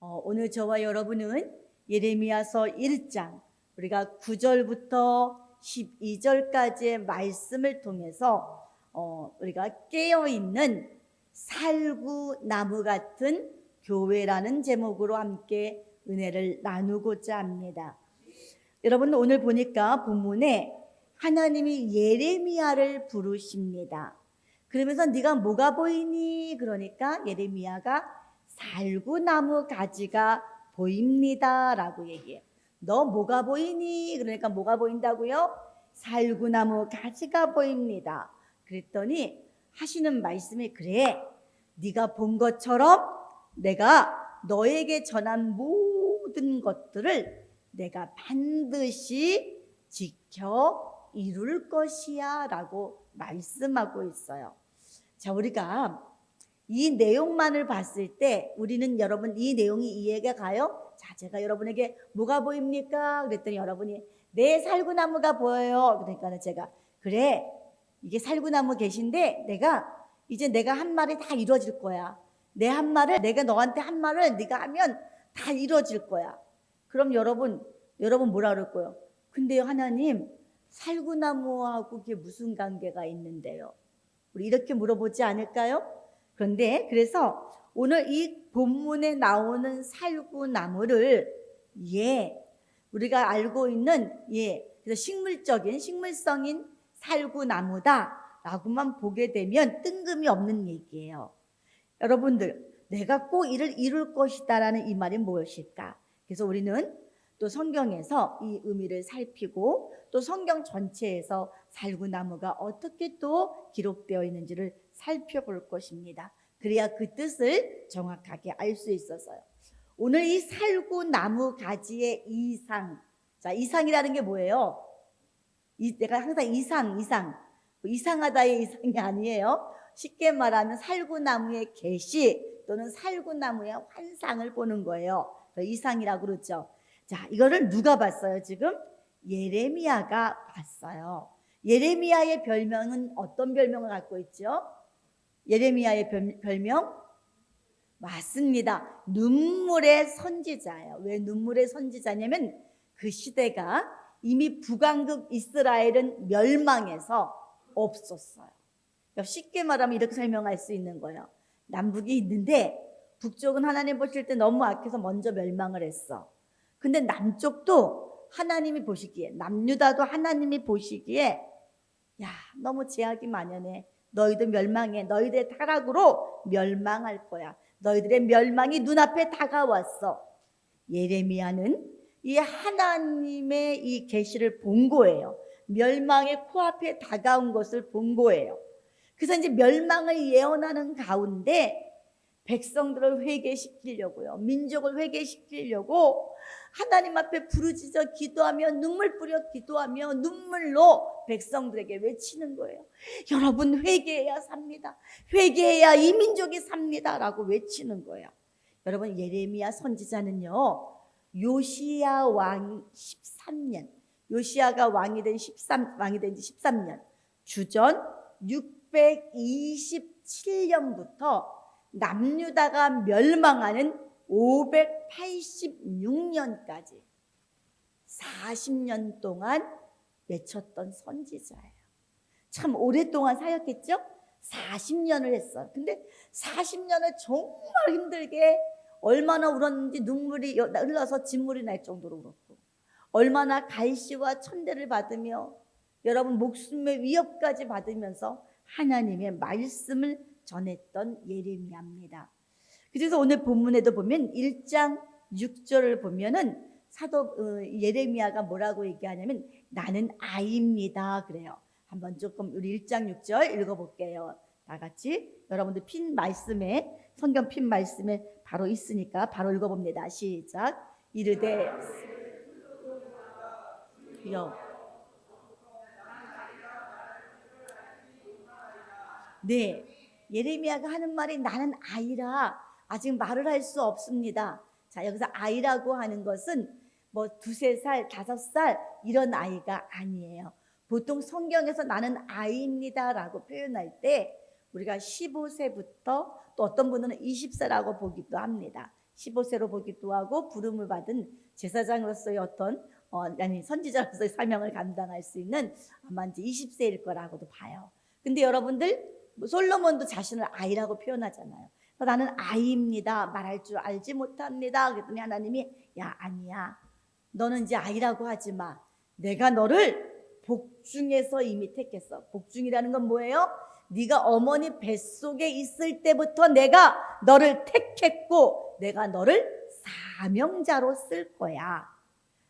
오늘 저와 여러분은 예레미야서 1장 우리가 9절부터 12절까지의 말씀을 통해서 우리가 깨어있는 살구나무 같은 교회라는 제목으로 함께 은혜를 나누고자 합니다. 여러분, 오늘 보니까 본문에 하나님이 예레미야를 부르십니다. 그러면서 네가 뭐가 보이니? 그러니까 예레미야가 살구나무 가지가 보입니다 라고 얘기해요. 너 뭐가 보이니? 그러니까 뭐가 보인다고요? 살구나무 가지가 보입니다. 그랬더니 하시는 말씀이, 그래, 네가 본 것처럼 내가 너에게 전한 모든 것들을 내가 반드시 지켜 이룰 것이야 라고 말씀하고 있어요. 자, 우리가 이 내용만을 봤을 때 우리는, 여러분, 이 내용이 이해가 가요? 자, 제가 여러분에게 뭐가 보입니까? 그랬더니 여러분이 내 살구나무가 보여요. 그러니까 제가, 그래, 이게 살구나무 계신데 내가 한 말이 다 이루어질 거야. 내가 너한테 한 말을 네가 하면 다 이루어질 거야. 그럼 여러분 뭐라 그럴 거예요? 근데요, 하나님, 살구나무하고 그게 무슨 관계가 있는데요? 우리 이렇게 물어보지 않을까요? 그래서 오늘 이 본문에 나오는 살구나무를 우리가 알고 있는 그래서 식물성인 살구나무다라고만 보게 되면 뜬금이 없는 얘기예요. 여러분들, 내가 꼭 이를 이룰 것이다라는 이 말이 무엇일까? 그래서 우리는 또 성경에서 이 의미를 살피고 또 성경 전체에서 살구나무가 어떻게 또 기록되어 있는지를 살펴볼 것입니다. 그래야 그 뜻을 정확하게 알 수 있어서요. 오늘 이 살구나무 가지의 이상, 자, 이상이라는 게 뭐예요? 내가 항상 이상하다의 이상이 아니에요. 쉽게 말하면 살구나무의 계시 또는 살구나무의 환상을 보는 거예요. 이상이라고 그러죠. 자, 이거를 누가 봤어요? 지금 예레미야가 봤어요. 예레미야의 별명은 어떤 별명을 갖고 있죠? 예레미야의 별명? 맞습니다. 눈물의 선지자예요. 왜 눈물의 선지자냐면 그 시대가 이미 북왕국 이스라엘은 멸망해서 없었어요. 그러니까 쉽게 말하면 이렇게 설명할 수 있는 거예요. 남북이 있는데 북쪽은 하나님 보실 때 너무 악해서 먼저 멸망을 했어. 근데 남쪽도 하나님이 보시기에, 남유다도 하나님이 보시기에, 야, 너무 제약이 만연해. 너희도 멸망해. 너희들의 타락으로 멸망할 거야. 너희들의 멸망이 눈앞에 다가왔어. 예레미야는 이 하나님의 이 계시를 본 거예요. 멸망의 코앞에 다가온 것을 본 거예요. 그래서 이제 멸망을 예언하는 가운데 백성들을 회개시키려고요, 민족을 회개시키려고 하나님 앞에 부르짖어 기도하며 눈물 뿌려 기도하며 눈물로 백성들에게 외치는 거예요. 여러분, 회개해야 삽니다. 회개해야 이 민족이 삽니다 라고 외치는 거예요. 여러분, 예레미야 선지자는요, 요시야 왕 13년, 요시야가 왕이 된 지 13년, 주전 627년부터 남유다가 멸망하는 586년까지 40년 동안 외쳤던 선지자예요. 참 오랫동안 사역했죠? 40년을 했어요. 근데 40년을 정말 힘들게, 얼마나 울었는지 눈물이 흘러서 진물이 날 정도로 울었고, 얼마나 갈시와 천대를 받으며 여러분 목숨의 위협까지 받으면서 하나님의 말씀을 전했던 예레미야입니다. 그래서 오늘 본문에도 보면 1장 6절을 보면은 사도 예레미야가 뭐라고 얘기하냐면 나는 아이입니다 그래요. 한번 조금 우리 1장 6절 읽어볼게요. 다 같이. 여러분들 성경 핀 말씀에 바로 있으니까 바로 읽어봅니다. 시작. 이르되 네, 예레미야가 하는 말이 나는 아이라 아직 말을 할 수 없습니다. 자, 여기서 아이라고 하는 것은 뭐 2-3살, 5살 이런 아이가 아니에요. 보통 성경에서 나는 아이입니다 라고 표현할 때 우리가 15세부터 또 어떤 분은 20세라고 보기도 합니다. 15세로 보기도 하고 부름을 받은 제사장으로서의 선지자로서의 사명을 감당할 수 있는 아마 이제 20세일 거라고도 봐요. 근데 여러분들 솔로몬도 자신을 아이라고 표현하잖아요. 나는 아이입니다. 말할 줄 알지 못합니다. 그랬더니 하나님이 야 아니야. 너는 이제 아이라고 하지 마. 내가 너를 복중에서 이미 택했어. 복중이라는 건 뭐예요? 네가 어머니 뱃속에 있을 때부터 내가 너를 택했고 내가 너를 사명자로 쓸 거야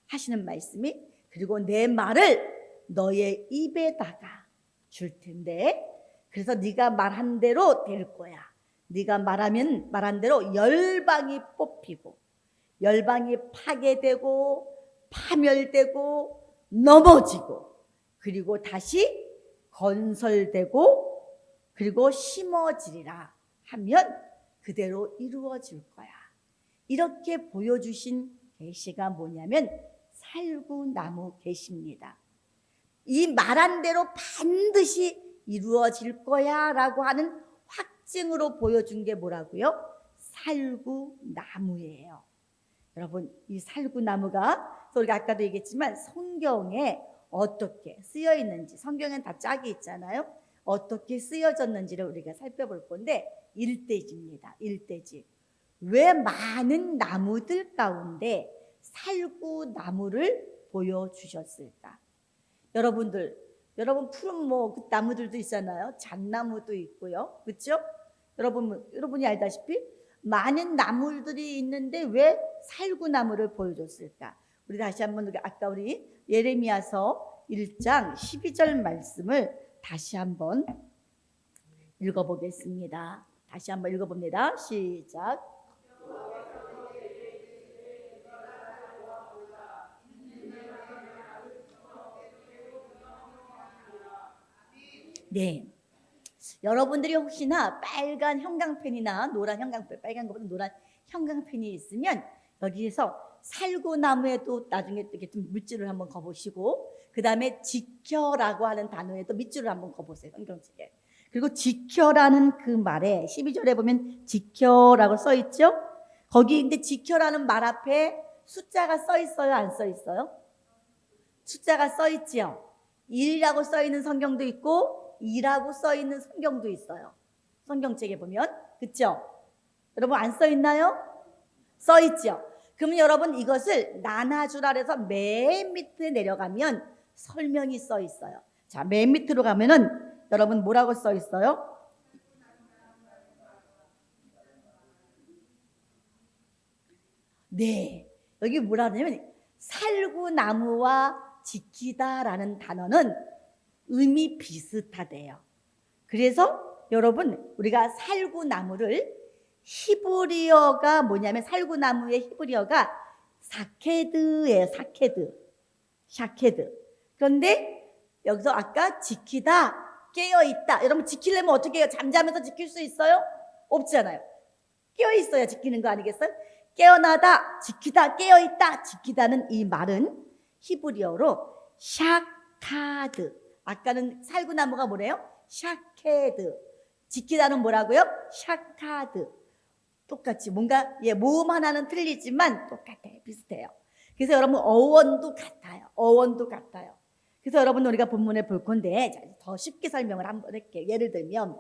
하시는 말씀이, 그리고 내 말을 너의 입에다가 줄 텐데 그래서 네가 말한 대로 될 거야. 네가 말한 대로 열방이 뽑히고 열방이 파괴되고 파멸되고 넘어지고 그리고 다시 건설되고 그리고 심어지리라 하면 그대로 이루어질 거야. 이렇게 보여주신 계시가 뭐냐면 살구나무 계시입니다. 이 말한 대로 반드시 이루어질 거야 라고 하는 확증으로 보여준 게 뭐라고요? 살구나무예요. 여러분 이 살구나무가 우리가 아까도 얘기했지만 성경에 어떻게 쓰여 있는지, 성경엔 다 짝이 있잖아요. 어떻게 쓰여졌는지를 우리가 살펴볼 건데 일대지입니다. 일대지. 왜 많은 나무들 가운데 살구나무를 보여주셨을까? 여러분 푸른 그 나무들도 있잖아요. 잣나무도 있고요. 그렇죠? 여러분이 알다시피 많은 나무들이 있는데 왜 살구나무를 보여줬을까? 우리 다시 한번 아까 우리 예레미야서 1장 12절 말씀을 다시 한번 읽어보겠습니다. 다시 한번 읽어봅니다. 시작. 네, 여러분들이 혹시나 빨간 형광펜이나 노란 형광펜, 빨간 것보다 노란 형광펜이 있으면 여기에서 살구나무에도 나중에 이렇게 좀 밑줄을 한번 그어보시고 그 다음에 지켜라고 하는 단어에도 밑줄을 한번 그어보세요. 성경책에. 그리고 지켜라는 그 말에 12절에 보면 지켜라고 써있죠. 거기 근데 지켜라는 말 앞에 숫자가 써있어요? 안 써있어요? 숫자가 써있지요. 1이라고 써있는 성경도 있고 2라고 써있는 성경도 있어요. 성경책에 보면. 그렇죠? 여러분 안 써있나요? 써있죠. 그러면 여러분 이것을 나눠주라 해서 맨 밑에 내려가면 설명이 써 있어요. 자, 맨 밑으로 가면은 여러분 뭐라고 써 있어요? 네, 여기 뭐라 하냐면 살구나무와 지키다라는 단어는 의미 비슷하대요. 그래서 여러분 우리가 살구나무를 히브리어가 뭐냐면 살구나무의 히브리어가 사케드예요. 샤케드. 그런데 여기서 아까 지키다, 깨어있다. 여러분 지키려면 어떻게 해요? 잠자면서 지킬 수 있어요? 없잖아요. 깨어있어야 지키는 거 아니겠어요? 깨어나다, 지키다, 깨어있다, 지키다는 이 말은 히브리어로 샤카드. 아까는 살구나무가 뭐래요? 샤케드. 지키다는 뭐라고요? 샤카드. 똑같이 뭔가 모음 하나는 틀리지만 똑같아요. 비슷해요. 그래서 여러분 어원도 같아요. 그래서 여러분 우리가 본문에 볼 건데 더 쉽게 설명을 한번 할게요. 예를 들면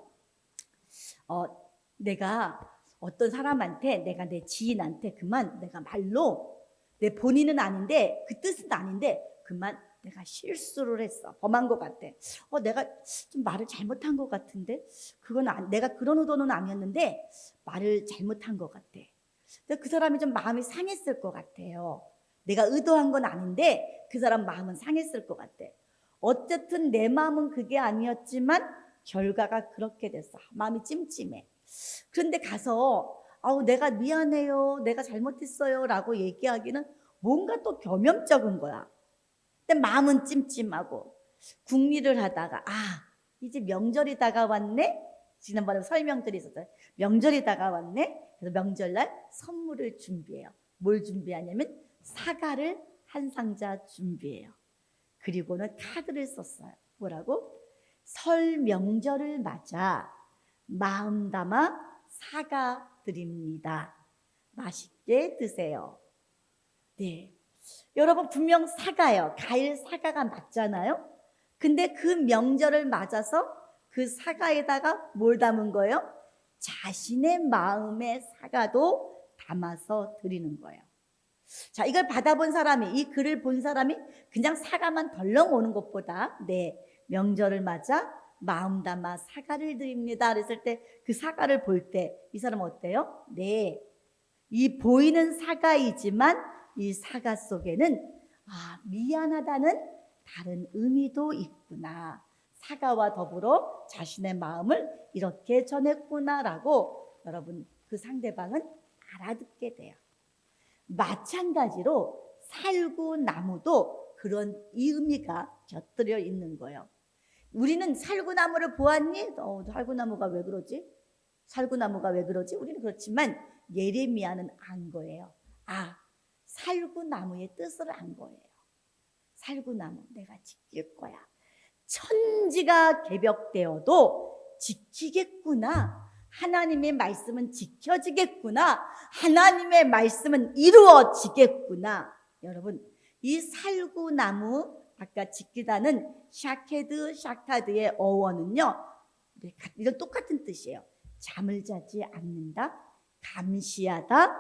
내가 어떤 사람한테, 내가 내 지인한테 그만 내가 말로 내 본인은 아닌데 그 뜻은 아닌데 그만 내가 실수를 했어. 범한 것 같아. 내가 좀 말을 잘못한 것 같은데 그건 내가 그런 의도는 아니었는데 말을 잘못한 것 같아. 그 사람이 좀 마음이 상했을 것 같아요. 내가 의도한 건 아닌데 그 사람 마음은 상했을 것 같아. 어쨌든 내 마음은 그게 아니었지만 결과가 그렇게 됐어. 마음이 찜찜해. 그런데 가서 내가 미안해요, 내가 잘못했어요 라고 얘기하기는 뭔가 또 겸연쩍은 거야. 근데 마음은 찜찜하고 궁리를 하다가 이제 명절이 다가왔네. 지난번에 설명들이 있었어요. 명절이 다가왔네. 그래서 명절날 선물을 준비해요. 뭘 준비하냐면 사과를 한 상자 준비해요. 그리고는 카드를 썼어요. 뭐라고? 설 명절을 맞아 마음 담아 사과드립니다. 맛있게 드세요. 네, 여러분 분명 사과요. 과일 사과가 맞잖아요. 근데 그 명절을 맞아서 그 사과에다가 뭘 담은 거예요? 자신의 마음의 사과도 담아서 드리는 거예요. 자, 이걸 받아본 사람이, 이 글을 본 사람이 그냥 사과만 덜렁 오는 것보다 네, 명절을 맞아 마음 담아 사과를 드립니다 그랬을 때 그 사과를 볼 때 이 사람은 어때요? 네, 이 보이는 사과이지만 이 사과 속에는 미안하다는 다른 의미도 있구나. 사과와 더불어 자신의 마음을 이렇게 전했구나라고 여러분 그 상대방은 알아듣게 돼요. 마찬가지로 살구나무도 그런 의미가 곁들여 있는 거예요. 우리는 살구나무를 보았니? 살구나무가 왜 그러지? 살구나무가 왜 그러지? 우리는 그렇지만 예레미야는 안 거예요. 살구나무의 뜻을 안 거예요. 살구나무 내가 지킬 거야. 천지가 개벽되어도 지키겠구나. 하나님의 말씀은 지켜지겠구나. 하나님의 말씀은 이루어지겠구나. 여러분, 이 살구나무 아까 지키다는 샤케드의 어원은요, 이런 똑같은 뜻이에요. 잠을 자지 않는다, 감시하다,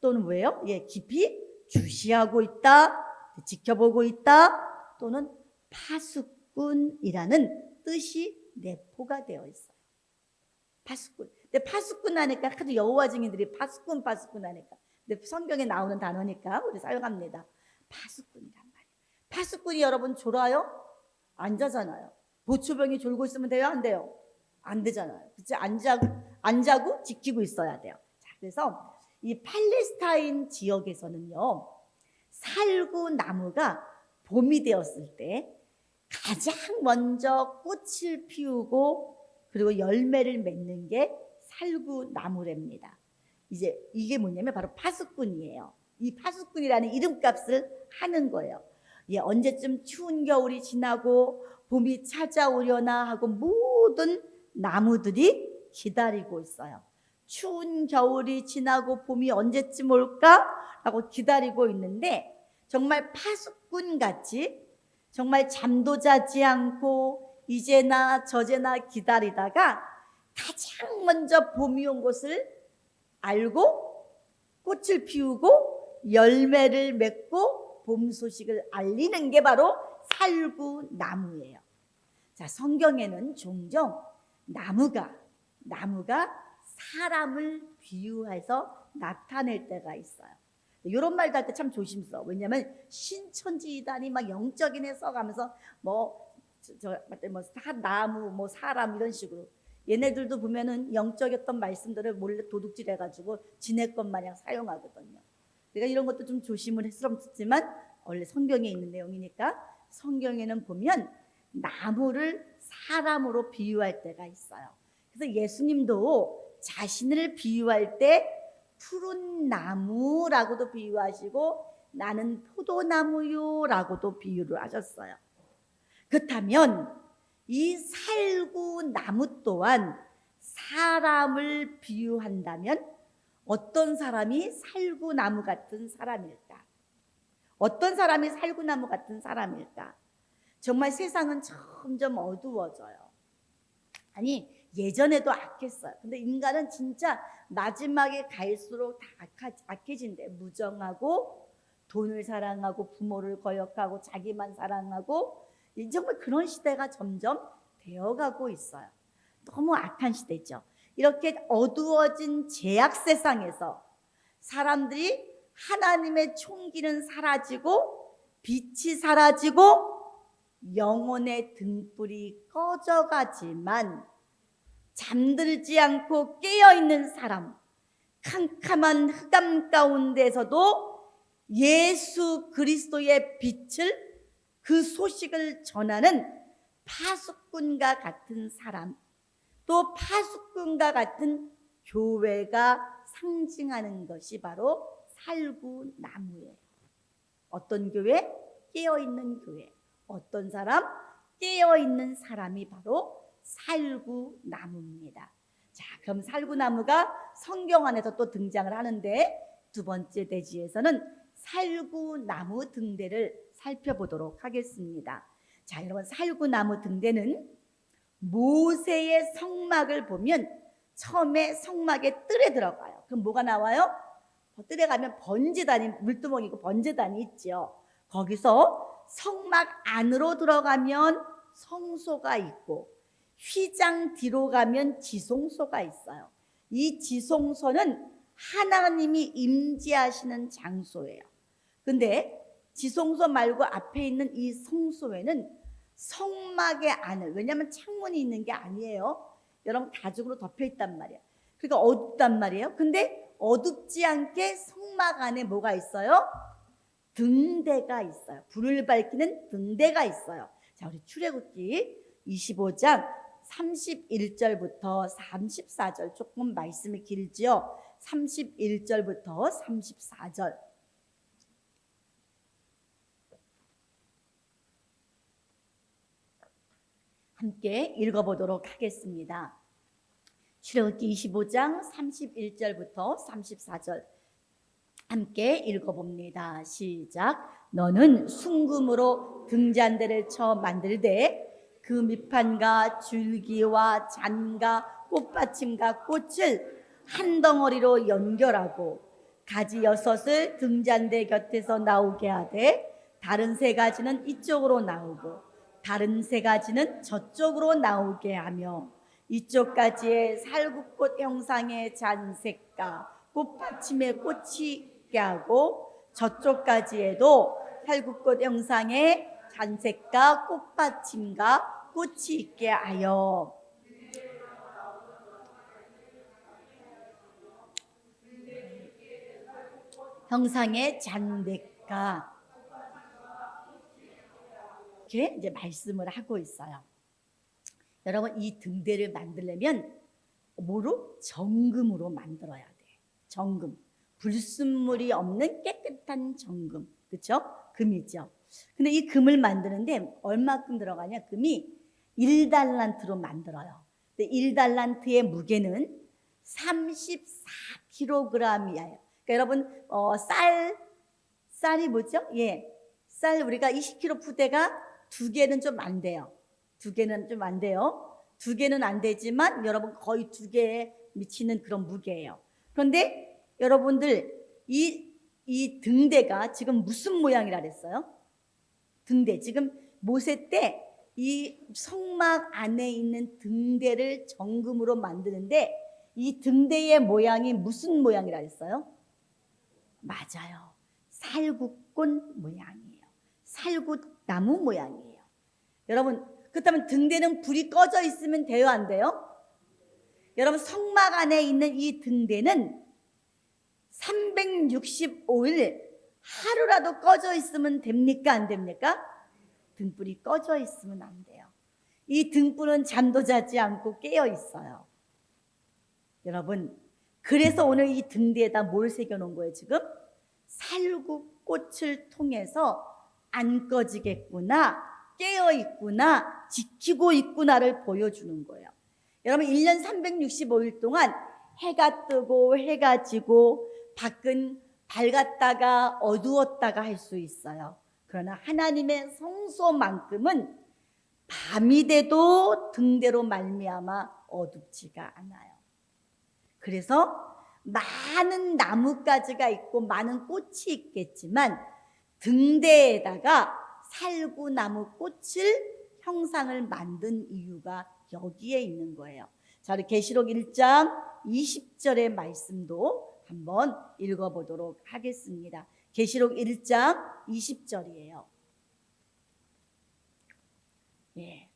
또는 뭐예요? 깊이 주시하고 있다, 지켜보고 있다, 또는 파수꾼이라는 뜻이 내포가 되어 있어요. 파수꾼. 근데 파수꾼 하니까 하도 여호와 증인들이 파수꾼 하니까. 근데 성경에 나오는 단어니까 우리 사용합니다. 파수꾼이란 말이에요. 파수꾼이 여러분 졸아요? 안 자잖아요. 보초병이 졸고 있으면 돼요? 안 돼요? 안 되잖아요. 그치? 안 자고 지키고 있어야 돼요. 자, 그래서 이 팔레스타인 지역에서는요, 살구나무가 봄이 되었을 때 가장 먼저 꽃을 피우고 그리고 열매를 맺는 게 살구나무랍니다. 이제 이게 뭐냐면 바로 파수꾼이에요. 이 파수꾼이라는 이름값을 하는 거예요. 언제쯤 추운 겨울이 지나고 봄이 찾아오려나 하고 모든 나무들이 기다리고 있어요. 추운 겨울이 지나고 봄이 언제쯤 올까? 라고 기다리고 있는데 정말 파수꾼같이 정말 잠도 자지 않고 이제나 저제나 기다리다가 가장 먼저 봄이 온 것을 알고 꽃을 피우고 열매를 맺고 봄 소식을 알리는 게 바로 살구나무예요. 자, 성경에는 종종 나무가 사람을 비유해서 나타낼 때가 있어요. 이런 말도 할 때 참 조심스러워. 왜냐하면 신천지이다니 막 영적인 해석하면서 나무, 사람 이런 식으로 얘네들도 보면은 영적이었던 말씀들을 몰래 도둑질해가지고 지네 것 마냥 사용하거든요. 내가 이런 것도 좀 조심을 했었지만 원래 성경에 있는 내용이니까 성경에는 보면 나무를 사람으로 비유할 때가 있어요. 그래서 예수님도 자신을 비유할 때 푸른 나무라고도 비유하시고 나는 포도나무요라고도 비유를 하셨어요. 그렇다면 이 살구나무 또한 사람을 비유한다면 어떤 사람이 살구나무 같은 사람일까? 어떤 사람이 살구나무 같은 사람일까? 정말 세상은 점점 어두워져요. 아니 예전에도 악했어요. 근데 인간은 진짜 마지막에 갈수록 다 악해진대. 무정하고 돈을 사랑하고 부모를 거역하고 자기만 사랑하고 정말 그런 시대가 점점 되어가고 있어요. 너무 악한 시대죠. 이렇게 어두워진 죄악 세상에서 사람들이 하나님의 총기는 사라지고 빛이 사라지고 영혼의 등불이 꺼져가지만 잠들지 않고 깨어있는 사람, 캄캄한 흑암 가운데서도 예수 그리스도의 빛을 그 소식을 전하는 파수꾼과 같은 사람, 또 파수꾼과 같은 교회가 상징하는 것이 바로 살구나무예요. 어떤 교회? 깨어있는 교회. 어떤 사람? 깨어있는 사람이 바로 살구나무입니다. 자, 그럼 살구나무가 성경 안에서 또 등장을 하는데 두 번째 대지에서는 살구나무 등대를 살펴보도록 하겠습니다. 자, 여러분, 살구나무 등대는 모세의 성막을 보면 처음에 성막에 뜰에 들어가요. 그럼 뭐가 나와요? 뜰에 가면 번제단이, 물두멍이고 번제단이 있죠. 거기서 성막 안으로 들어가면 성소가 있고 휘장 뒤로 가면 지성소가 있어요. 이 지성소는 하나님이 임재하시는 장소예요. 근데 지성소 말고 앞에 있는 이 성소에는 성막의 안을, 왜냐하면 창문이 있는 게 아니에요. 여러분, 가죽으로 덮여 있단 말이에요. 그러니까 어둡단 말이에요. 근데 어둡지 않게 성막 안에 뭐가 있어요? 등대가 있어요. 불을 밝히는 등대가 있어요. 자, 우리 출애굽기 25장 31절부터 34절, 조금 말씀이 길지요. 31절부터 34절. 함께 읽어보도록 하겠습니다. 출애굽기 25장 31절부터 34절 함께 읽어봅니다. 시작. 너는 순금으로 등잔대를 쳐 만들되 그 밑판과 줄기와 잔과 꽃받침과 꽃을 한 덩어리로 연결하고 가지 6을 등잔대 곁에서 나오게 하되 다른 3가지는 이쪽으로 나오고 다른 3가지는 저쪽으로 나오게 하며 이쪽 가지에 살구꽃 형상의 잔색과 꽃받침의 꽃이 있게 하고 저쪽 가지에도 살구꽃 형상의 잔색과 꽃받침과 꽃이 있게 하여 형상의 잔색과 이렇게 이제 말씀을 하고 있어요. 여러분, 이 등대를 만들려면 뭐로? 정금으로 만들어야 돼. 정금. 불순물이 없는 깨끗한 정금. 그렇죠? 금이죠. 근데 이 금을 만드는데 얼마큼 들어가냐? 금이 1달란트로 만들어요. 근데 1달란트의 무게는 34kg이에요. 그러니까 여러분, 쌀이 뭐죠? 예. 쌀 우리가 20kg 푸대가 2개는 좀 안 돼요. 2개는 좀 안 돼요. 2개는 안 되지만 여러분 거의 2개에 미치는 그런 무게예요. 그런데 여러분들 이 등대가 지금 무슨 모양이라 그랬어요? 등대. 지금 모세 때 이 성막 안에 있는 등대를 정금으로 만드는데 이 등대의 모양이 무슨 모양이라 그랬어요? 맞아요. 살구꽃 모양이에요. 살구나무 모양이에요. 여러분, 그렇다면 등대는 불이 꺼져 있으면 돼요, 안 돼요? 여러분, 성막 안에 있는 이 등대는 365일 하루라도 꺼져 있으면 됩니까, 안 됩니까? 등불이 꺼져 있으면 안 돼요. 이 등불은 잠도 자지 않고 깨어 있어요. 여러분, 그래서 오늘 이 등대에다 뭘 새겨놓은 거예요, 지금? 살구꽃을 통해서 안 꺼지겠구나, 깨어 있구나, 지키고 있구나를 보여주는 거예요. 여러분, 1년 365일 동안 해가 뜨고 해가 지고 밖은 밝았다가 어두웠다가 할 수 있어요. 그러나 하나님의 성소만큼은 밤이 돼도 등대로 말미암아 어둡지가 않아요. 그래서 많은 나뭇가지가 있고 많은 꽃이 있겠지만 등대에다가 살구나무 꽃을 형상을 만든 이유가 여기에 있는 거예요. 자, 우리 계시록 1장 20절의 말씀도 한번 읽어보도록 하겠습니다. 계시록 1장 20절이에요. 예.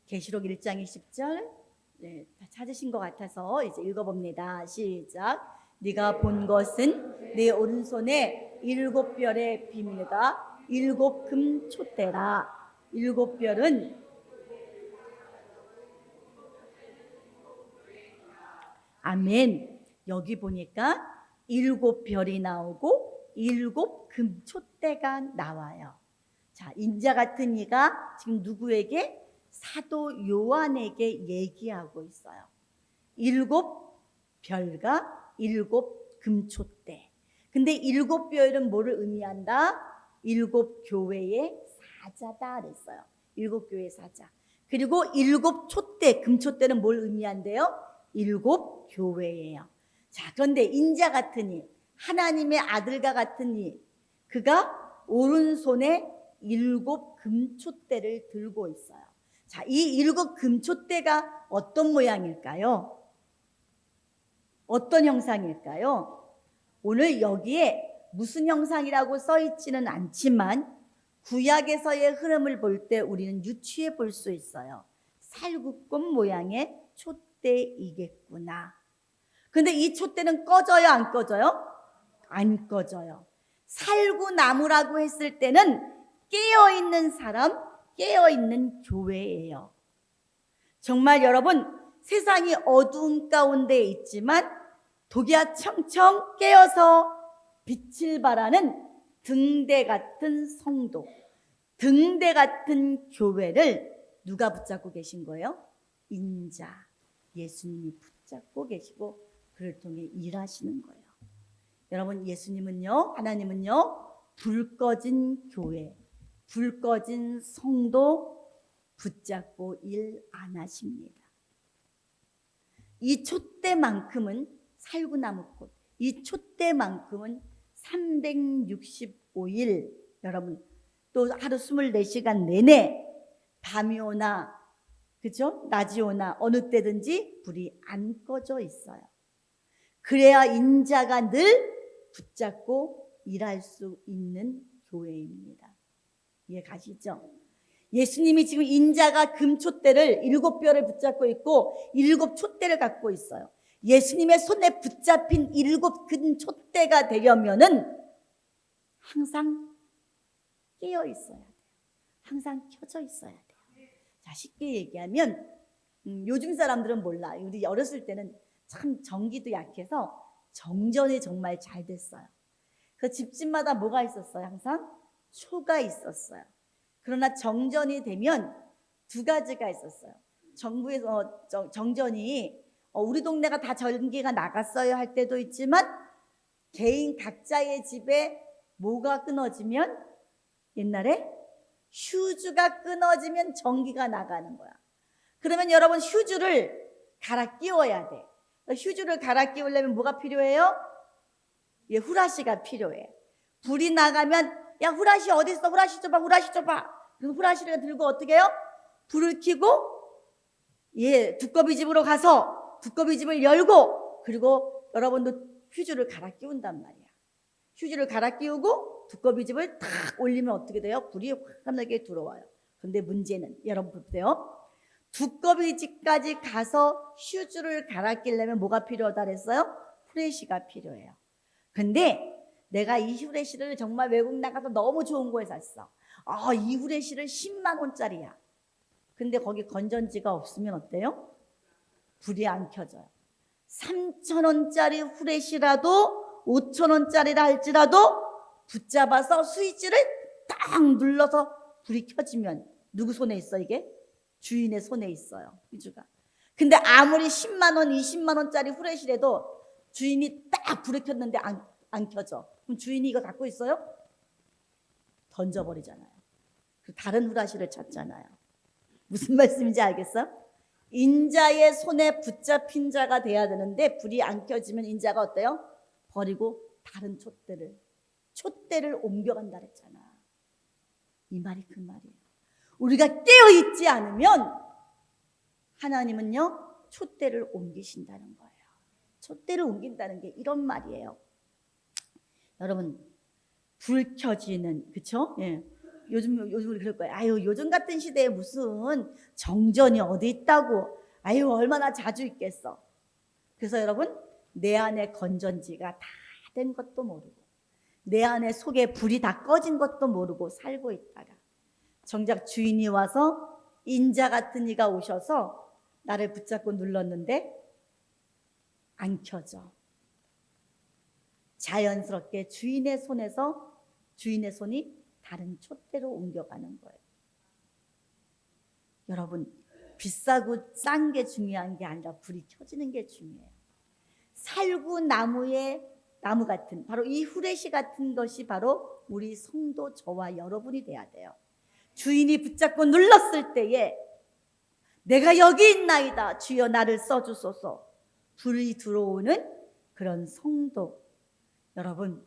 계시록 1장 20절. 네, 다 찾으신 것 같아서 이제 읽어봅니다. 시작. 네가 본 것은 내 오른손에 7별의 비밀과 7 금촛대라. 7별은 아멘. 여기 보니까 7별이 나오고 7 금촛대가 나와요. 자, 인자 같은 이가 지금 누구에게? 사도 요한에게 얘기하고 있어요. 7 별과 7 금촛대. 근데 7 별은 뭐를 의미한다? 7 교회의 사자다 그랬어요. 7 교회의 사자. 그리고 7 촛대, 금촛대는 뭘 의미한대요? 7 교회예요. 자, 그런데 인자 같으니, 하나님의 아들과 같으니, 그가 오른손에 7 금촛대를 들고 있어요. 자, 이 7 금촛대가 어떤 모양일까요? 어떤 형상일까요? 오늘 여기에 무슨 형상이라고 써 있지는 않지만 구약에서의 흐름을 볼 때 우리는 유추해 볼 수 있어요. 살구꽃 모양의 촛대이겠구나. 근데 이 촛대는 꺼져요, 안 꺼져요? 안 꺼져요. 살구나무라고 했을 때는 깨어있는 사람, 깨어있는 교회예요. 정말 여러분, 세상이 어두운 가운데 있지만 독야 청청 깨어서 빛을 발하는 등대 같은 성도, 등대 같은 교회를 누가 붙잡고 계신 거예요? 인자, 예수님이 붙잡고 계시고 그를 통해 일하시는 거예요. 여러분, 예수님은요, 하나님은요, 불 꺼진 교회, 불 꺼진 성도 붙잡고 일 안 하십니다. 이 촛대만큼은 살구나무꽃, 이 촛대만큼은 365일 여러분 또 하루 24시간 내내 밤이 오나 그죠? 낮이 오나 어느 때든지 불이 안 꺼져 있어요. 그래야 인자가 늘 붙잡고 일할 수 있는 교회입니다. 이해 가시죠? 예수님이 지금 인자가 금촛대를 7 별을 붙잡고 있고 7 촛대를 갖고 있어요. 예수님의 손에 붙잡힌 7 금촛대가 되려면은 항상 깨어 있어야 돼요. 항상 켜져 있어야 돼요. 자, 쉽게 얘기하면 요즘 사람들은 몰라. 우리 어렸을 때는 참 전기도 약해서 정전이 정말 잘 됐어요. 그 집집마다 뭐가 있었어요? 항상 초가 있었어요. 그러나 정전이 되면 2가지가 있었어요. 정부에서 정전이 우리 동네가 다 전기가 나갔어요 할 때도 있지만 개인 각자의 집에 뭐가 끊어지면 옛날에 휴즈가 끊어지면 전기가 나가는 거야. 그러면 여러분 휴즈를 갈아 끼워야 돼. 휴즈를 갈아 끼우려면 뭐가 필요해요? 예, 후라시가 필요해. 불이 나가면 야 후라시 어디 있어? 후라시 줘봐, 후라시 줘봐. 그래서 후라시를 들고 어떻게 해요? 불을 켜고 예, 두꺼비 집으로 가서 두꺼비 집을 열고 그리고 여러분도 휴즈를 갈아 끼운단 말이야. 휴지를 갈아 끼우고 두꺼비 집을 탁 올리면 어떻게 돼요? 불이 환하게 들어와요. 근데 문제는 여러분 보세요. 두꺼비 집까지 가서 휴지를 갈아 끼려면 뭐가 필요하다 그랬어요? 후레쉬가 필요해요. 근데 내가 이 후레쉬를 정말 외국 나가서 너무 좋은 거에 샀어. 이 후레쉬를 10만 원짜리야. 근데 거기 건전지가 없으면 어때요? 불이 안 켜져요. 3,000원짜리 후레쉬라도 5,000원짜리라 할지라도 붙잡아서 스위치를 딱 눌러서 불이 켜지면 누구 손에 있어 이게? 주인의 손에 있어요. 휴즈가. 근데 아무리 10만 원, 20만 원짜리 후레쉬라도 주인이 딱 불을 켰는데 안 켜져. 그럼 주인이 이거 갖고 있어요? 던져버리잖아요. 다른 후레쉬를 찾잖아요. 무슨 말씀인지 알겠어? 인자의 손에 붙잡힌 자가 돼야 되는데 불이 안 켜지면 인자가 어때요? 버리고 다른 촛대를 옮겨간다 그랬잖아. 이 말이 그 말이에요. 우리가 깨어있지 않으면 하나님은요 촛대를 옮기신다는 거예요. 촛대를 옮긴다는 게 이런 말이에요. 여러분 불 켜지는 그쵸? 예. 요즘 우리 그럴 거예요. 아유 요즘 같은 시대에 무슨 정전이 어디 있다고. 아유 얼마나 자주 있겠어. 그래서 여러분 내 안에 건전지가 다 된 것도 모르고 내 안에 속에 불이 다 꺼진 것도 모르고 살고 있다가 정작 주인이 와서 인자 같은 이가 오셔서 나를 붙잡고 눌렀는데 안 켜져. 자연스럽게 주인의 손에서 주인의 손이 다른 촛대로 옮겨가는 거예요. 여러분, 비싸고 싼 게 중요한 게 아니라 불이 켜지는 게 중요해요. 살구나무의 나무 같은 바로 이 후레쉬 같은 것이 바로 우리 성도 저와 여러분이 돼야 돼요. 주인이 붙잡고 눌렀을 때에 내가 여기 있나이다 주여 나를 써주소서 불이 들어오는 그런 성도. 여러분,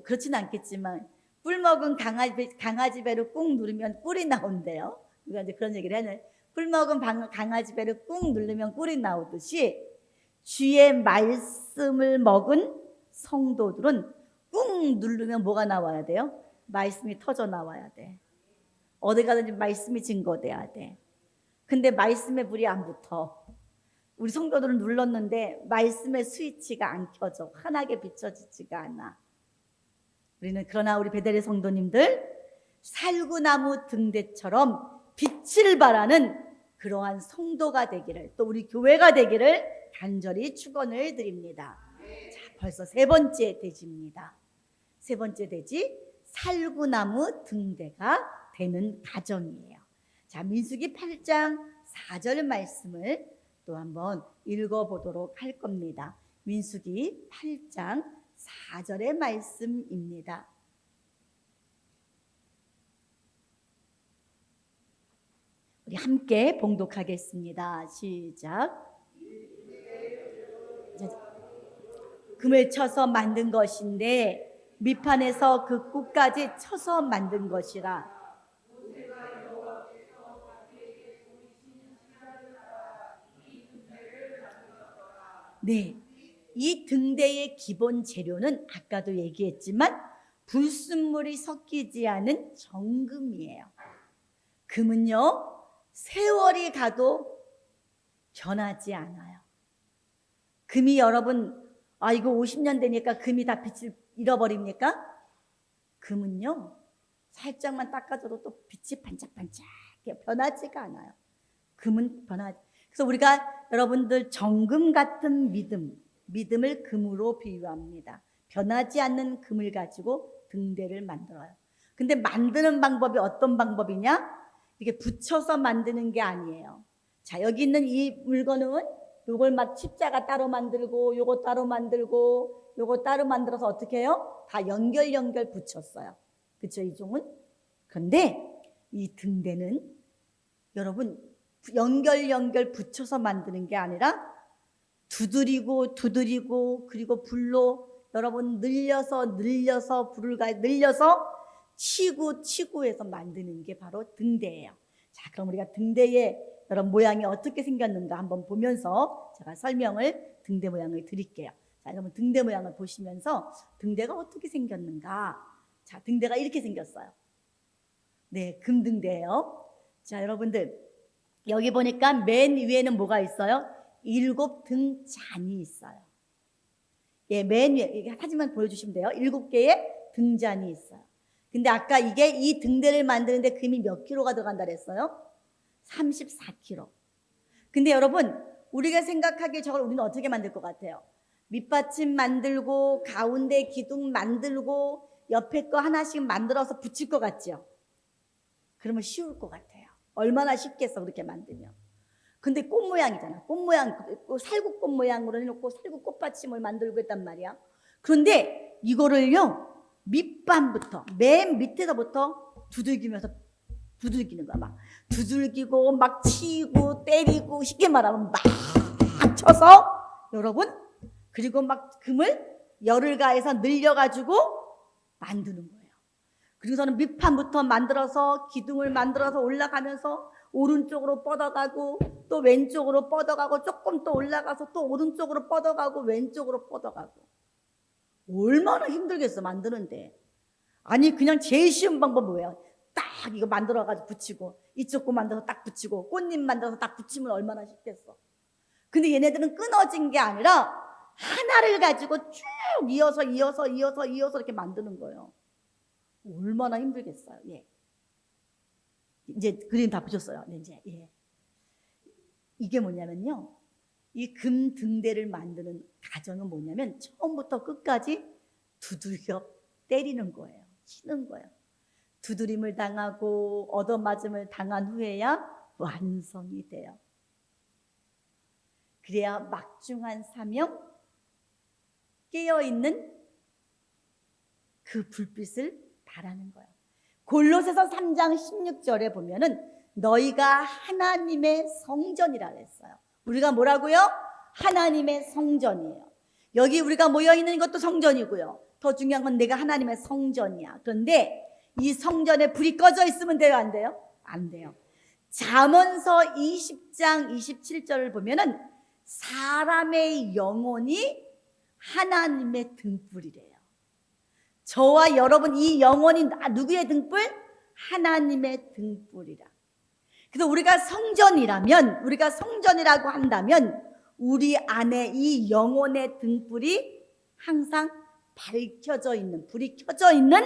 그렇지는 않겠지만 꿀 먹은 강아지 배를 꾹 누르면 꿀이 나온대요. 우리가 이제 그런 얘기를 하네. 꿀 먹은 강아지 배를 꾹 누르면 꿀이 나오듯이 주의 말씀을 먹은 성도들은 꾹 누르면 뭐가 나와야 돼요? 말씀이 터져 나와야 돼. 어디 가든지 말씀이 증거돼야 돼. 근데 말씀에 불이 안 붙어. 우리 성도들은 눌렀는데 말씀의 스위치가 안 켜져. 환하게 비춰지지가 않아. 그러나 우리 베델의 성도님들 살구나무 등대처럼 빛을 발하는 그러한 성도가 되기를, 또 우리 교회가 되기를 간절히 축원을 드립니다. 자, 벌써 세 번째 대지입니다. 세 번째 대지, 살구나무 등대가 되는 가정이에요. 자, 민수기 8장 4절 말씀을 또 한번 읽어보도록 할 겁니다. 민수기 8장 4절의 말씀입니다. 우리 함께 봉독하겠습니다. 시작. 금을 쳐서 만든 것인데 밑판에서 그 끝까지 쳐서 만든 것이라. 네, 이 등대의 기본 재료는 아까도 얘기했지만 불순물이 섞이지 않은 정금이에요. 금은요, 세월이 가도 변하지 않아요. 금이 여러분, 이거 50년 되니까 금이 다 빛을 잃어버립니까? 금은요, 살짝만 닦아줘도 또 빛이 반짝반짝 변하지가 않아요. 금은 변하지. 그래서 우리가 여러분들 정금 같은 믿음을 금으로 비유합니다. 변하지 않는 금을 가지고 등대를 만들어요. 근데 만드는 방법이 어떤 방법이냐? 이게 붙여서 만드는 게 아니에요. 자, 여기 있는 이 물건은 요걸 막 십자가 따로 만들고 요거 따로 만들고 요거 따로 만들어서 어떻게 해요? 다 연결 붙였어요. 그렇죠, 이 종은? 그런데 이 등대는 여러분 연결 붙여서 만드는 게 아니라 두드리고 그리고 불로 여러분 늘려서 불을 늘려서 치고 해서 만드는 게 바로 등대예요. 자, 그럼 우리가 등대의 여러분 모양이 어떻게 생겼는가 한번 보면서 제가 등대 모양을 드릴게요. 자, 여러분 등대 모양을 보시면서 등대가 어떻게 생겼는가. 자, 등대가 이렇게 생겼어요. 네, 금등대예요. 자, 여러분들 여기 보니까 맨 위에는 뭐가 있어요? 7등잔이 있어요. 예, 맨 위에 사진만 보여주시면 돼요. 7개의 등잔이 있어요. 근데 아까 이 등대를 만드는데 금이 몇 킬로가 들어간다 그랬어요? 34kg. 근데 여러분 우리가 생각하기에 저걸 우리는 어떻게 만들 것 같아요? 밑받침 만들고 가운데 기둥 만들고 옆에 거 하나씩 만들어서 붙일 것 같죠? 그러면 쉬울 것 같아요. 얼마나 쉽겠어 그렇게 만들면. 근데 꽃 모양이잖아. 꽃 모양, 살구꽃 모양으로 해놓고 살구꽃 받침을 만들고 했단 말이야. 그런데 이거를요 밑반부터 맨 밑에서부터 두들기는 거야. 막 두들기고 막 치고 때리고 쉽게 말하면 막 쳐서 여러분 그리고 막 금을 열을 가해서 늘려가지고 만드는 거예요. 그리고서는 밑판부터 만들어서 기둥을 만들어서 올라가면서 오른쪽으로 뻗어가고 또 왼쪽으로 뻗어가고 조금 또 올라가서 또 오른쪽으로 뻗어가고 왼쪽으로 뻗어가고. 얼마나 힘들겠어 만드는데. 아니 그냥 제일 쉬운 방법은 뭐예요? 딱 이거 만들어가지고 붙이고 이쪽 거 만들어서 딱 붙이고 꽃잎 만들어서 딱 붙이면 얼마나 쉽겠어. 근데 얘네들은 끊어진 게 아니라 하나를 가지고 쭉 이어서 이렇게 만드는 거예요. 얼마나 힘들겠어요. 예. 이제 그림 다 보셨어요. 네, 이제 예. 이게 뭐냐면요. 이 금 등대를 만드는 과정은 뭐냐면 처음부터 끝까지 두들겨 때리는 거예요. 치는 거예요. 두드림을 당하고 얻어맞음을 당한 후에야 완성이 돼요. 그래야 막중한 사명, 깨어있는 그 불빛을 바라는 거예요. 골로새서 3장 16절에 보면은 너희가 하나님의 성전이라 그랬어요. 우리가 뭐라고요? 하나님의 성전이에요. 여기 우리가 모여있는 것도 성전이고요. 더 중요한 건 내가 하나님의 성전이야. 그런데 이 성전에 불이 꺼져 있으면 돼요? 안 돼요? 안 돼요. 잠언서 20장 27절을 보면은 사람의 영혼이 하나님의 등불이래요. 저와 여러분 이 영혼이 누구의 등불? 하나님의 등불이라. 그래서 우리가 성전이라고 한다면 우리 안에 이 영혼의 등불이 항상 밝혀져 있는, 불이 켜져 있는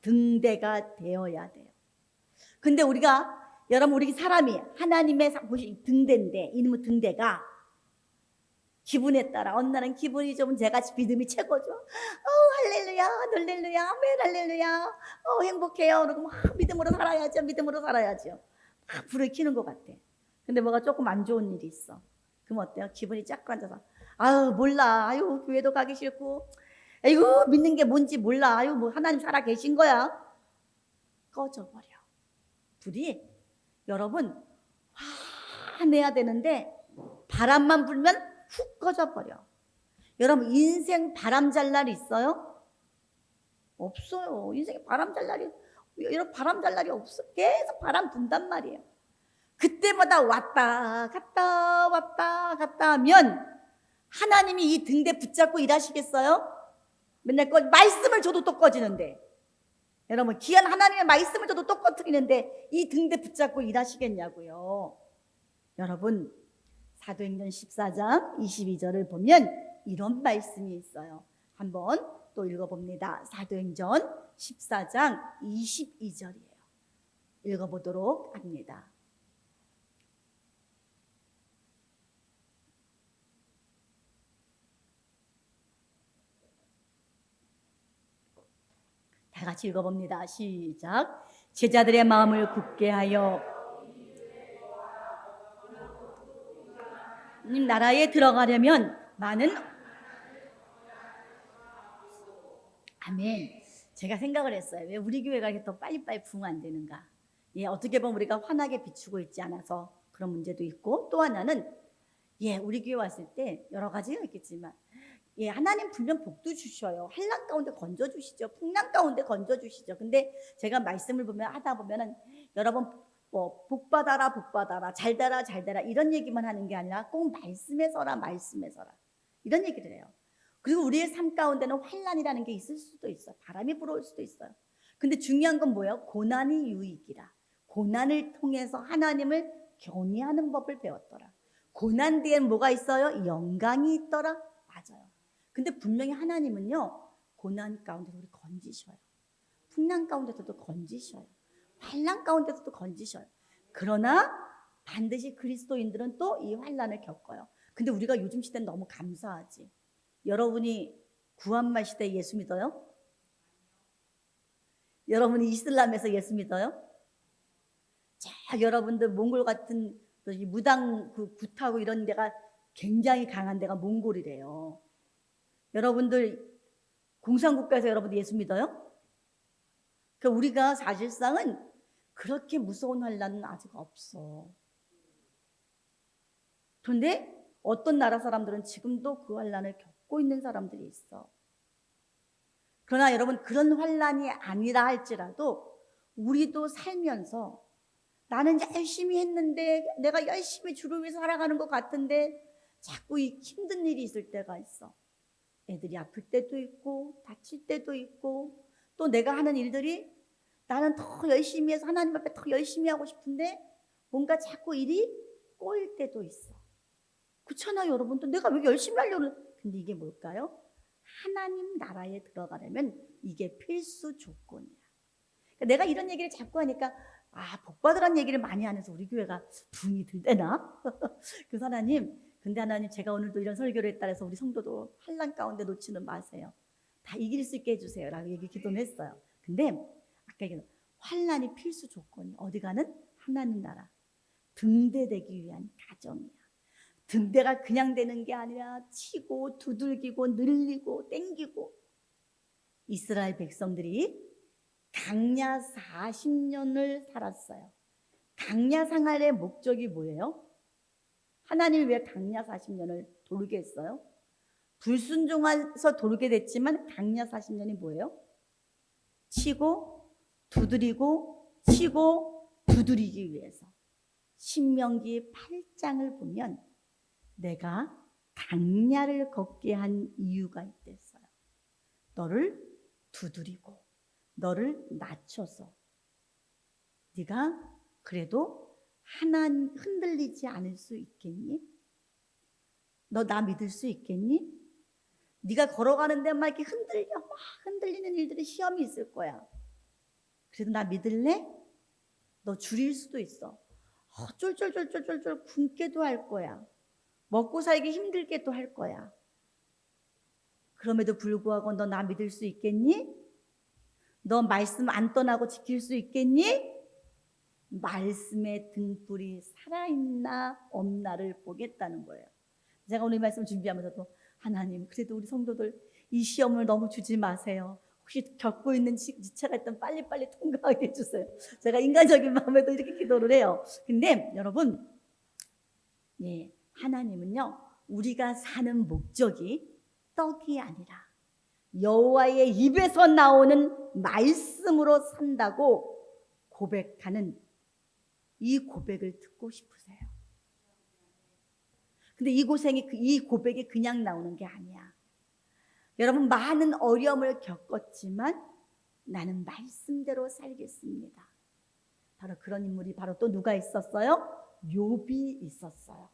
등대가 되어야 돼요. 근데 여러분 우리 사람이 하나님의 등대인데 이놈의 등대가 기분에 따라 어느 날은 기분이 좀 제가 믿음이 최고죠. 할렐루야, 할렐루야, 아멘, 할렐루야. 행복해요. 그리고 막 믿음으로 살아야죠. 막 불을 켜는 것 같아. 근데 뭐가 조금 안 좋은 일이 있어. 그럼 어때요? 기분이 쫙 앉아서 몰라. 교회도 가기 싫고. 믿는 게 뭔지 몰라. 뭐 하나님 살아 계신 거야. 꺼져버려. 불이 여러분 화내야 되는데 바람만 불면 훅 꺼져버려. 여러분 인생 바람 잘 날이 있어요? 없어요. 인생에 바람 잘 날이 없어. 계속 바람 분단 말이에요. 그때마다 왔다 갔다 하면 하나님이 이 등대 붙잡고 일하시겠어요? 맨날 말씀을 줘도 또 꺼지는데, 여러분 귀한 하나님의 말씀을 줘도 또 꺼뜨리는데 이 등대 붙잡고 일하시겠냐고요. 여러분 사도행전 14장 22절을 보면 이런 말씀이 있어요. 한번 또 읽어봅니다. 사도행전 14장 22절이에요. 읽어보도록 합니다. 다 같이 읽어봅니다. 시작. 제자들의 마음을 굳게 하여 하나님 나라에 들어가려면 많은 아멘. 제가 생각을 했어요. 왜 우리 교회가 이렇게 더 빨리빨리 부흥 안 되는가? 어떻게 보면 우리가 환하게 비추고 있지 않아서 그런 문제도 있고, 또 하나는 우리 교회 왔을 때 여러 가지가 있겠지만 하나님 분명 복도 주셔요. 환난 가운데 건져주시죠. 풍랑 가운데 건져주시죠. 근데 제가 말씀을 하다 보면은 여러분 복 받아라 잘 되라 이런 얘기만 하는 게 아니라 꼭 말씀에 서라 이런 얘기를 해요. 그리고 우리의 삶 가운데는 환난이라는 게 있을 수도 있어요. 바람이 불어올 수도 있어요. 근데 중요한 건 뭐예요? 고난이 유익이라. 고난을 통해서 하나님을 경외하는 법을 배웠더라. 고난 뒤엔 뭐가 있어요? 영광이 있더라. 맞아요. 근데 분명히 하나님은요, 고난 가운데서 우리 건지셔요. 풍랑 가운데서도 건지셔요. 환난 가운데서도 건지셔요. 그러나 반드시 그리스도인들은 또 이 환난을 겪어요. 근데 우리가 요즘 시대는 너무 감사하지. 여러분이 구한말 시대에 예수 믿어요? 여러분이 이슬람에서 예수 믿어요? 자, 여러분들 몽골 같은 무당 굿하고 이런 데가 굉장히 강한 데가 몽골이래요. 여러분들 공산국가에서 여러분들 예수 믿어요? 그러니까 우리가 사실상은 그렇게 무서운 환난은 아직 없어. 그런데 어떤 나라 사람들은 지금도 그 환난을 겪고 있는 사람들이 있어. 그러나 여러분 그런 환난이 아니라 할지라도 우리도 살면서 나는 열심히 했는데 내가 열심히 주를 위해서 살아가는 것 같은데 자꾸 이 힘든 일이 있을 때가 있어. 애들이 아플 때도 있고 다칠 때도 있고, 또 내가 하는 일들이 나는 더 열심히 해서 하나님 앞에 더 열심히 하고 싶은데 뭔가 자꾸 일이 꼬일 때도 있어. 그렇잖아요 여러분. 또 내가 왜 열심히 하려고. 근데 이게 뭘까요? 하나님 나라에 들어가려면 이게 필수 조건이야. 그러니까 내가 이런 얘기를 자꾸 하니까 복 받으라는 얘기를 많이 하면서 우리 교회가 붕이 들대나? 그 근데 하나님 제가 오늘도 이런 설교를 했다 해서 우리 성도도 환난 가운데 놓지는 마세요. 다 이길 수 있게 해주세요 라고 기도는 했어요. 근데 아까 얘기한 환난이 필수 조건이 어디 가는? 하나님 나라. 등대되기 위한 가정이야. 등대가 그냥 되는 게 아니라 치고 두들기고 늘리고 땡기고. 이스라엘 백성들이 강야 40년을 살았어요. 강야 생활의 목적이 뭐예요? 하나님이 왜 강야 40년을 돌게 했어요? 불순종해서 돌게 됐지만 강야 40년이 뭐예요? 치고 두드리고 치고 두드리기 위해서. 신명기 8장을 보면 내가 강야를 걷게 한 이유가 있댔어요. 너를 두드리고 너를 낮춰서 네가 그래도 하나님 흔들리지 않을 수 있겠니? 너 나 믿을 수 있겠니? 네가 걸어가는데 막 이렇게 막 흔들리는 일들이 시험이 있을 거야. 그래도 나 믿을래? 너 줄일 수도 있어. 쫄쫄쫄쫄쫄쫄 굶게도 할 거야. 먹고 살기 힘들게도 할 거야. 그럼에도 불구하고 너 나 믿을 수 있겠니? 너 말씀 안 떠나고 지킬 수 있겠니? 말씀의 등불이 살아있나 없나를 보겠다는 거예요. 제가 오늘 이 말씀 준비하면서도 하나님 그래도 우리 성도들 이 시험을 너무 주지 마세요. 혹시 겪고 있는 지체가 있다면 빨리빨리 통과하게 해주세요. 제가 인간적인 마음에도 이렇게 기도를 해요. 근데 여러분, 예, 하나님은요 우리가 사는 목적이 떡이 아니라 여호와의 입에서 나오는 말씀으로 산다고 고백하는 이 고백을 듣고 싶으세요. 근데 이 고백이 그냥 나오는 게 아니야. 여러분 많은 어려움을 겪었지만 나는 말씀대로 살겠습니다. 바로 그런 인물이 바로 또 누가 있었어요? 욥이 있었어요.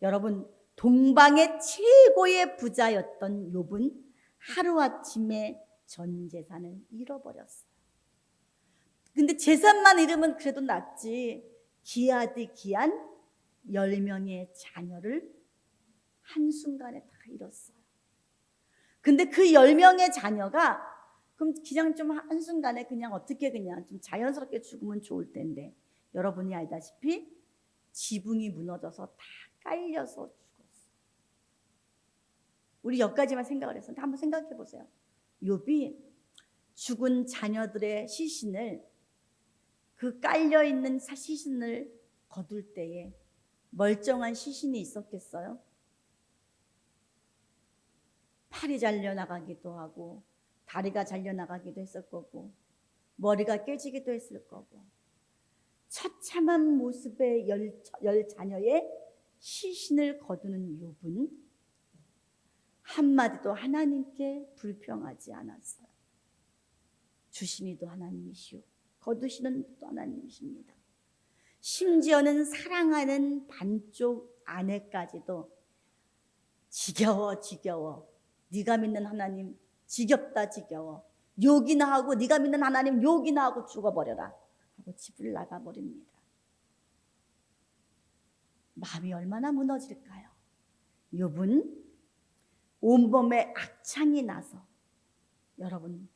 여러분 동방의 최고의 부자였던 욥은 하루아침에 전 재산을 잃어버렸어요. 근데 재산만 잃으면 그래도 낫지. 귀하디 귀한 10명의 자녀를 한순간에 다 잃었어요. 근데 그 10명의 자녀가 그럼 그냥 좀 한순간에 그냥 어떻게 그냥 좀 자연스럽게 죽으면 좋을 텐데 여러분이 알다시피 지붕이 무너져서 다 깔려서 죽었어요. 우리 여기까지만 생각을 했었는데 한번 생각해 보세요. 욥이 죽은 자녀들의 시신을 그 깔려있는 시신을 거둘 때에 멀쩡한 시신이 있었겠어요? 팔이 잘려나가기도 하고 다리가 잘려나가기도 했을 거고 머리가 깨지기도 했을 거고 처참한 모습의 10자녀의 시신을 거두는 욥은 한마디도 하나님께 불평하지 않았어요. 주시니도 하나님이시오 거두시는 또 하나님이십니다. 심지어는 사랑하는 반쪽 아내까지도 지겨워 네가 믿는 하나님 지겹다 지겨워 욕이나 하고 네가 믿는 하나님 욕이나 하고 죽어버려라 하고 집을 나가버립니다. 마음이 얼마나 무너질까요? 욥은 온몸에 악창이 나서 여러분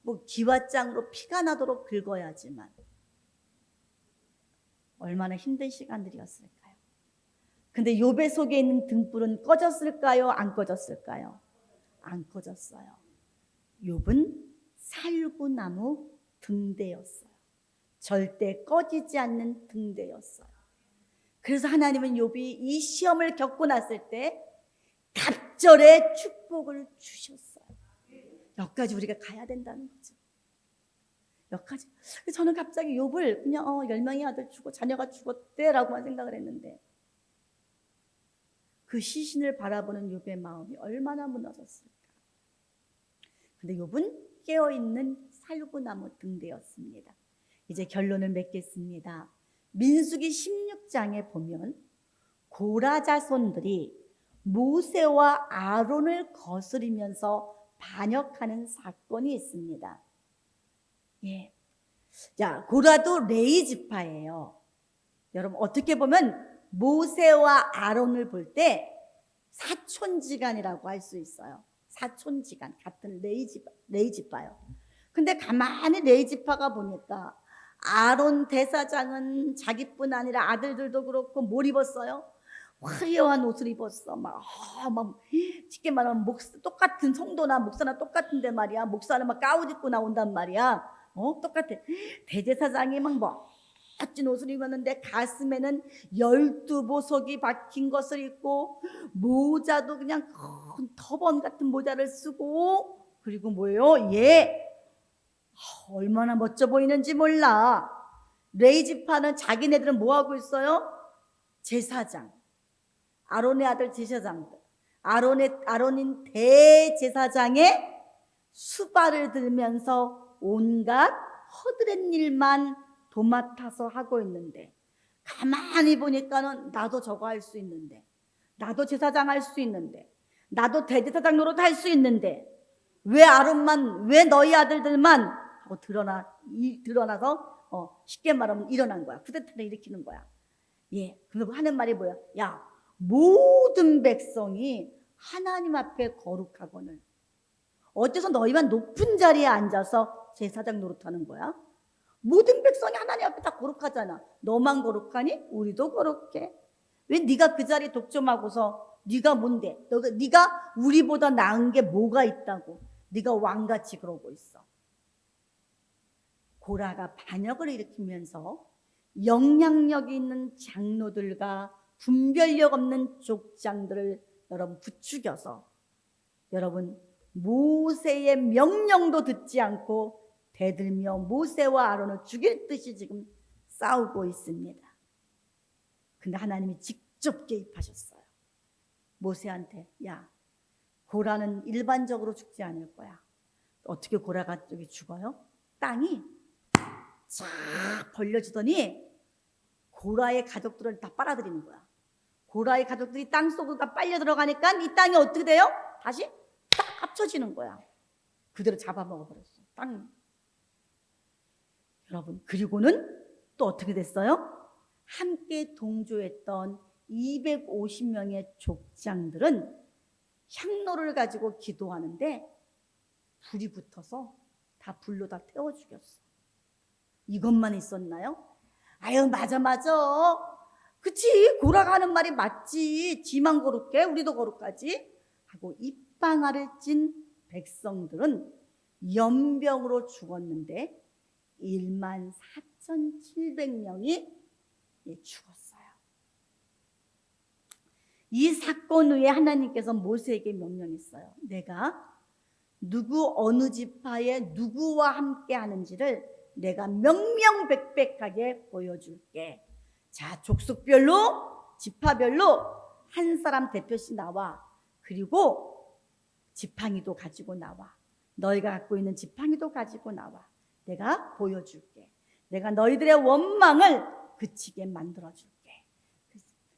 뭐 기와장으로 피가 나도록 긁어야지만 얼마나 힘든 시간들이었을까요? 근데 욥의 속에 있는 등불은 꺼졌을까요? 안 꺼졌을까요? 안 꺼졌어요. 욥은 살구나무 등대였어요. 절대 꺼지지 않는 등대였어요. 그래서 하나님은 욥이 이 시험을 겪고 났을 때 갑절의 축복을 주셨어요. 여기까지 우리가 가야 된다는 거죠. 여기까지. 저는 갑자기 욥을 그냥 10명의 아들 죽고 자녀가 죽었대라고만 생각을 했는데 그 시신을 바라보는 욥의 마음이 얼마나 무너졌을까. 근데 욥은 깨어있는 살구나무 등대였습니다. 이제 결론을 맺겠습니다. 민수기 16장에 보면 고라 자손들이 모세와 아론을 거스리면서 반역하는 사건이 있습니다. 예. 자, 고라도 레위 지파예요. 여러분 어떻게 보면 모세와 아론을 볼 때 사촌지간이라고 할 수 있어요. 사촌지간 같은 레위 지파요. 근데 가만히 레위지파가 보니까 아론 대사장은 자기뿐 아니라 아들들도 그렇고 뭘 입었어요? 화려한 옷을 입었어. 막 쉽게 말하면 똑같은 성도나 목사나 똑같은데 말이야. 목사는 막 가운 입고 나온단 말이야. 똑같아. 대제사장이 막 멋진 옷을 입었는데 가슴에는 12보석이 박힌 것을 입고 모자도 그냥 큰 터번 같은 모자를 쓰고, 그리고 뭐예요? 얼마나 멋져 보이는지 몰라. 레위지파는 자기네들은 뭐 하고 있어요? 제사장, 아론의 아들 제사장들, 아론인 대제사장의 수발을 들면서 온갖 허드렛 일만 도맡아서 하고 있는데, 가만히 보니까는 나도 저거 할 수 있는데, 나도 제사장 할 수 있는데, 나도 대제사장 노릇 할 수 있는데, 왜 아론만, 왜 너희 아들들만 하고 드러나서 쉽게 말하면 일어난 거야. 쿠데타를 일으키는 거야. 그리고 하는 말이 뭐야? 야, 모든 백성이 하나님 앞에 거룩하거늘 어째서 너희만 높은 자리에 앉아서 제사장 노릇하는 거야? 모든 백성이 하나님 앞에 다 거룩하잖아. 너만 거룩하니? 우리도 거룩해. 왜 네가 그 자리에 독점하고서 네가 뭔데? 네가 우리보다 나은 게 뭐가 있다고 네가 왕같이 그러고 있어. 고라가 반역을 일으키면서 영향력 있는 장로들과 분별력 없는 족장들을 여러분 부추겨서 여러분 모세의 명령도 듣지 않고 대들며 모세와 아론을 죽일 듯이 지금 싸우고 있습니다. 근데 하나님이 직접 개입하셨어요. 모세한테, 야, 고라는 일반적으로 죽지 않을 거야. 어떻게 고라가 저기 죽어요? 땅이 쫙 벌려지더니 고라의 가족들을 다 빨아들이는 거야. 고라의 가족들이 땅속으로 다 빨려 들어가니까 이 땅이 어떻게 돼요? 다시 딱 합쳐지는 거야. 그대로 잡아먹어버렸어, 땅. 여러분, 그리고는 또 어떻게 됐어요? 함께 동조했던 250명의 족장들은 향로를 가지고 기도하는데 불이 붙어서 다 불로 다 태워 죽였어. 이것만 있었나요? 아유, 맞아. 그치, 고라가 하는 말이 맞지. 지만 거룩해, 우리도 거룩하지 하고 입방아를 찐 백성들은 연병으로 죽었는데 14,700명이 죽었어요. 이 사건 후에 하나님께서 모세에게 명령했어요. 내가 누구 어느 지파에 누구와 함께 하는지를 내가 명명백백하게 보여줄게. 자, 족속별로 지파별로 한 사람 대표씩 나와. 그리고 지팡이도 가지고 나와. 너희가 갖고 있는 지팡이도 가지고 나와. 내가 보여줄게. 내가 너희들의 원망을 그치게 만들어줄게.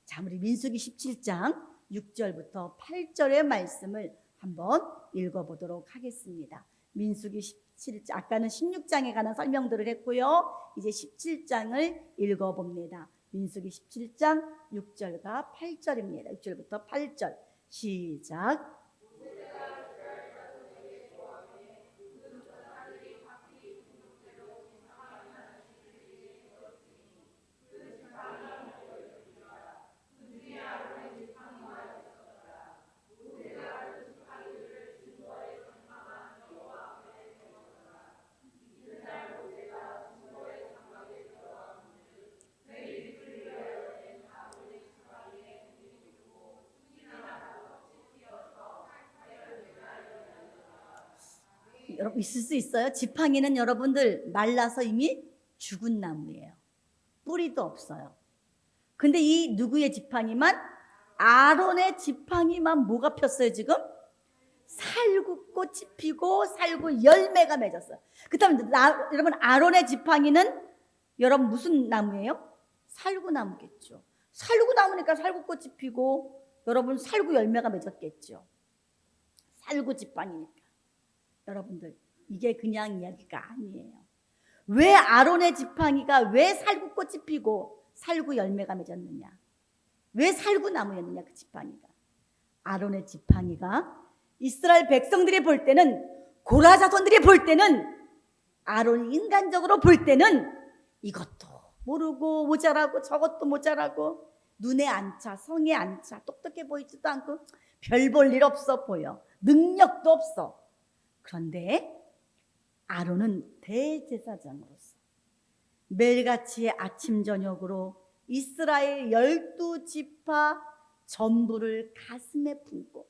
자, 우리 민수기 17장 6절부터 8절의 말씀을 한번 읽어보도록 하겠습니다. 민수기 17장, 아까는 16장에 관한 설명들을 했고요. 이제 17장을 읽어봅니다. 민수기 17장 6절과 8절입니다. 6절부터 8절 시작. 여러분 있을 수 있어요? 지팡이는 여러분들 말라서 이미 죽은 나무예요. 뿌리도 없어요. 근데 이 누구의 지팡이만? 아론의 지팡이만 뭐가 폈어요 지금? 살구꽃이 피고 살구 열매가 맺었어요. 그렇다면 여러분 아론의 지팡이는 여러분 무슨 나무예요? 살구나무겠죠. 살구나무니까 살구꽃이 피고 여러분 살구 열매가 맺었겠죠. 살구 지팡이니까. 여러분들 이게 그냥 이야기가 아니에요. 왜 아론의 지팡이가 왜 살구꽃이 피고 살구 열매가 맺었느냐? 왜 살구나무였느냐? 그 지팡이가. 아론의 지팡이가 이스라엘 백성들이 볼 때는, 고라 자손들이 볼 때는 아론이 인간적으로 볼 때는 이것도 모르고 모자라고 저것도 모자라고 눈에 안 차, 성에 안 차, 똑똑해 보이지도 않고 별 볼 일 없어 보여. 능력도 없어. 그런데 아론은 대제사장으로서 매일같이 아침 저녁으로 이스라엘 12지파 전부를 가슴에 품고,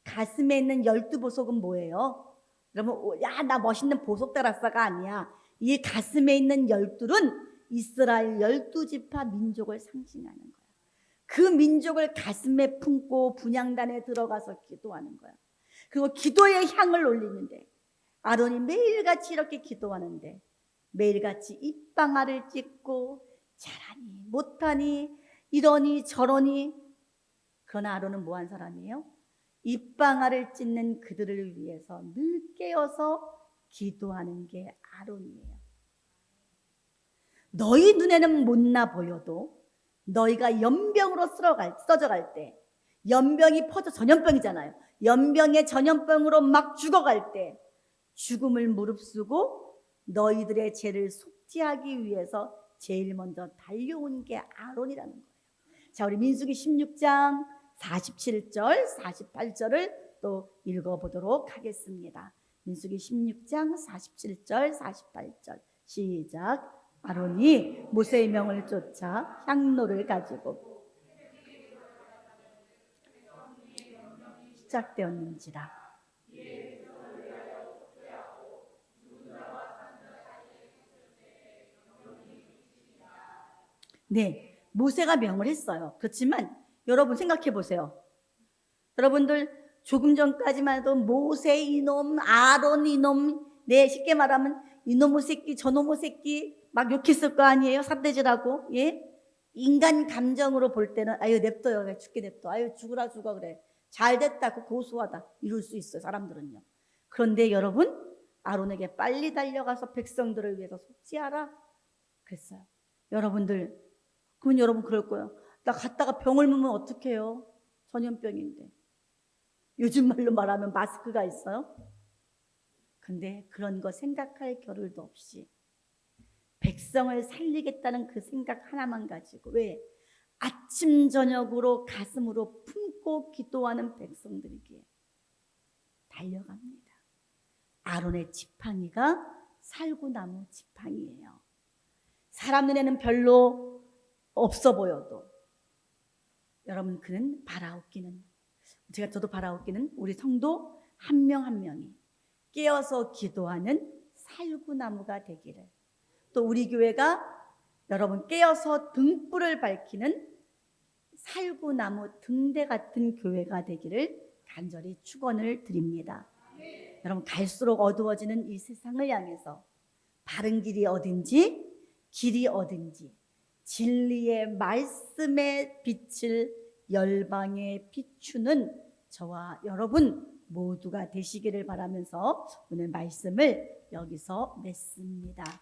가슴에 있는 12보석은 뭐예요? 여러분, 야, 나 멋있는 보석 달았어가 아니야. 이 가슴에 있는 12는 이스라엘 12지파 민족을 상징하는 거야. 그 민족을 가슴에 품고 분향단에 들어가서 기도하는 거야. 그리고 기도의 향을 올리는데, 아론이 매일같이 이렇게 기도하는데 매일같이 입방아를 찢고 잘하니 못하니 이러니 저러니, 그러나 아론은 뭐한 사람이에요? 입방아를 찢는 그들을 위해서 늘 깨어서 기도하는 게 아론이에요. 너희 눈에는 못나 보여도 너희가 연병으로 써져갈 때, 연병이 퍼져 전염병이잖아요. 연병에 전염병으로 막 죽어갈 때 죽음을 무릅쓰고 너희들의 죄를 속죄하기 위해서 제일 먼저 달려온 게 아론이라는 거예요. 자, 우리 민수기 16장 47절, 48절을 또 읽어보도록 하겠습니다. 민수기 16장 47절, 48절 시작. 아론이 모세의 명을 쫓아 향로를 가지고 시작되었는지라. 네, 모세가 명을 했어요. 그렇지만 여러분 생각해 보세요. 여러분들 조금 전까지만 해도 모세 이놈, 아론 이놈, 네, 쉽게 말하면 이놈의 새끼, 저놈의 새끼 막 욕했을 거 아니에요? 삿대질하고. 예? 인간 감정으로 볼 때는 아유 냅둬요, 죽게 냅둬, 아유 죽으라 죽어, 그래, 잘됐다, 그 고소하다, 이럴 수 있어요, 사람들은요. 그런데 여러분, 아론에게 빨리 달려가서 백성들을 위해서 속죄하라 그랬어요. 여러분들, 그러면 여러분 그럴 거예요. 나 갔다가 병을 물면 어떡해요? 전염병인데. 요즘 말로 말하면 마스크가 있어요. 근데 그런 거 생각할 겨를도 없이 백성을 살리겠다는 그 생각 하나만 가지고, 왜? 아침 저녁으로 가슴으로 품고 기도하는 백성들에게 달려갑니다. 아론의 지팡이가 살구나무 지팡이에요. 사람 눈에는 별로 없어 보여도 여러분, 그는 바라옵기는, 저도 바라옵기는 우리 성도 한 명 한 명이 깨어서 기도하는 살구나무가 되기를, 또 우리 교회가 여러분 깨어서 등불을 밝히는 살구나무 등대 같은 교회가 되기를 간절히 축원을 드립니다. 여러분, 갈수록 어두워지는 이 세상을 향해서 바른 길이 어딘지, 길이 어딘지, 진리의 말씀의 빛을 열방에 비추는 저와 여러분 모두가 되시기를 바라면서 오늘 말씀을 여기서 맺습니다.